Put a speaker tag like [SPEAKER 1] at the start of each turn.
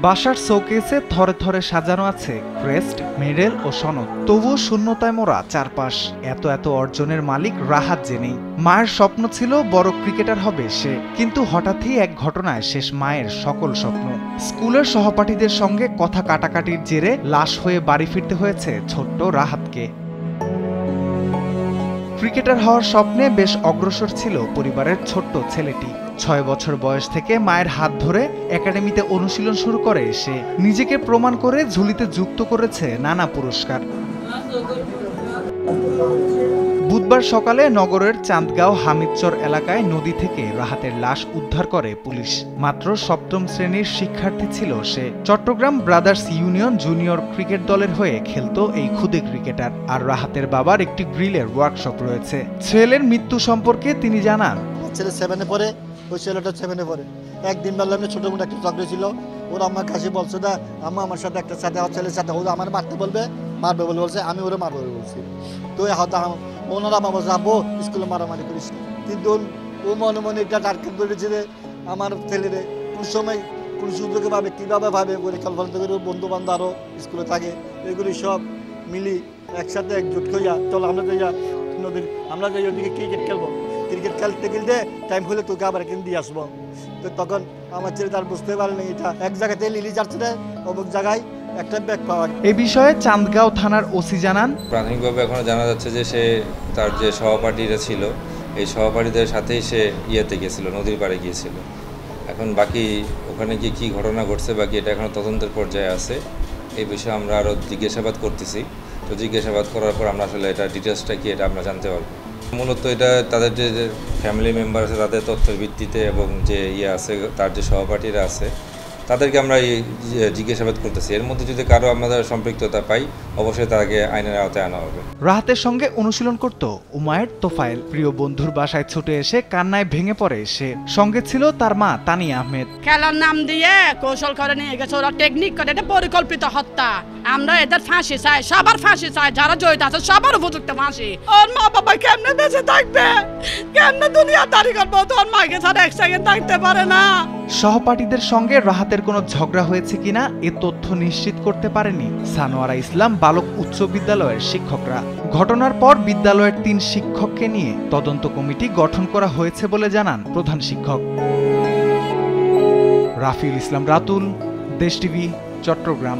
[SPEAKER 1] বাসার শোকেসে থরে থরে সাজানো আছে ক্রেস্ট, মেডেল ও সনদ। তবুও শূন্যতায় মোড়া চারপাশ। এত এত অর্জনের মালিক রাহাত জেনেই। মায়ের স্বপ্ন ছিল বড় ক্রিকেটার হবে সে, কিন্তু হঠাৎই এক ঘটনায় শেষ মায়ের সকল স্বপ্ন। স্কুলের সহপাঠীদের সঙ্গে কথা কাটাকাটির জেরে লাশ হয়ে বাড়ি ফিরতে হয়েছে ছোট্ট রাহাতকে। ক্রিকেটার হওয়ার স্বপ্নে বেশ অগ্রসর ছিল পরিবারের ছোট্ট ছেলেটি। 6 বছর বয়স থেকে মায়ের হাত ধরে একাডেমিতে অনুশীলন শুরু করে সে। নিজেকে প্রমাণ করে ঝুলিতে যুক্ত করেছে নানা পুরস্কার। বুধবার সকালে নগরের চান্দগাঁও হামিদচর এলাকায় নদী থেকে রাহাতের লাশ উদ্ধার করে পুলিশ। মাত্র 7ম শ্রেণীর শিক্ষার্থী ছিল সে। Chittagong Brothers Union junior cricket দলের হয়ে খেলতো এই ক্ষুদে ক্রিকেটার। আর রাহাতের বাবার একটি গ্রিলের ওয়ার্কশপ রয়েছে। ছেলের মৃত্যু সম্পর্কে তিনি জানান,
[SPEAKER 2] ছেলে 7-এ পড়ে, ওই ছেলেটা 7-এ পড়ে। একদিন বললাম ছোট মোটো একটা ঝগড়া ছিল, ওরা আমার কাছে বলছে না আম্মা আমার সাথে একটা সাথে ছেলের সাথে ওরা আমার মারতে বলবে, মারবে বলে বলছে, আমি ওরা মারবে বলে বলছি। তো হয়তো ওনারা আমার বলছে আব্বু স্কুলে মারামারি করিস, কিন্তু ও মনে মনে এটা টার্গেট করেছে যে আমার ছেলেরে কোন সময় কোন সুযোগে ভাবে কীভাবে ভাবে পরিকল্পনা করে বন্ধু বান্ধব আরও স্কুলে থাকে, এগুলি সব মিলি একসাথে একজোট হইয়া চল আমরা যাইয়া নদীর আমরা যাই ওদিকে ক্রিকেট খেলবো। ক্রিকেট খেলতে খেলতে টাইম হলে তোকে আবার কিনে দিয়ে আসবো। তো তখন আমার ছেলে তার বুঝতে পারেনি এটা এক জায়গাতে লিলি যাচ্ছে না, অমুক জায়গায় একটা ব্যাগ পাওয়া।
[SPEAKER 1] এই বিষয়ে চান্দগাঁও থানার ওসি জানান,
[SPEAKER 3] প্রাথমিকভাবে এখনো জানা যাচ্ছে যে সে তার যে সহপাঠীরা ছিল এই সহপাঠীদের সাথেই সে ইয়েতে গিয়েছিল, নদীর পাড়ে গিয়েছিল। এখন বাকি ওখানে গিয়ে কী ঘটনা ঘটছে বাকি এটা এখনো তদন্তের পর্যায়ে আছে। এই বিষয়ে আমরা আরও জিজ্ঞাসাবাদ করতেছি। তো জিজ্ঞাসাবাদ করার পর আমরা আসলে এটা ডিটেলসটা কি এটা আমরা জানতে পারবো। মূলত এটা তাদের যে ফ্যামিলি মেম্বার আছে তাদের তথ্যের ভিত্তিতে এবং যে আছে তার যে সহপাঠীরা আছে তাদেরকে আমরা জিজ্ঞাসাবাদ করতেছি। এর মধ্যে যদি কারো আমাদের সম্পৃক্ততা পাই অবশ্যই তাকে আইনের আওতায় আনা হবে।
[SPEAKER 1] রাহাতের সঙ্গে অনুশীলন করত উমায়ের তোফায়েল। প্রিয় বন্ধুর বাসায় ছুটে এসে কান্নায় ভেঙে পড়ে সে। সঙ্গে ছিল তার মা তানিয়া আহমেদ।
[SPEAKER 4] খেলার নাম দিয়ে কৌশল করে নিয়ে গেছে ওরা, টেকনিক করে, এটা পরিকল্পিত হত্যা। আমরা এদের ফাঁসি চাই, সবার ফাঁসি চাই, যারা জড়িত আছে সবার উপযুক্ত ফাঁসি। ওর মা বাবা কেমনে বেঁচে থাকবে, কেমনে দুনিয়াদারি করবো, তোর মাকে ছাড়া এক সেকেন্ড থাকতে পারে না।
[SPEAKER 1] সহপাঠীদের সঙ্গে রাহাতের কোনো ঝগড়া হয়েছে কিনা এ তথ্য নিশ্চিত করতে পারেনি সানোয়ারা ইসলাম বালক উচ্চ বিদ্যালয়ের শিক্ষকরা। ঘটনার পর বিদ্যালয়ের 3 শিক্ষককে নিয়ে তদন্ত কমিটি গঠন করা হয়েছে বলে জানান প্রধান শিক্ষক। রাফিউল ইসলাম রাতুল, দেশ টিভি, চট্টগ্রাম।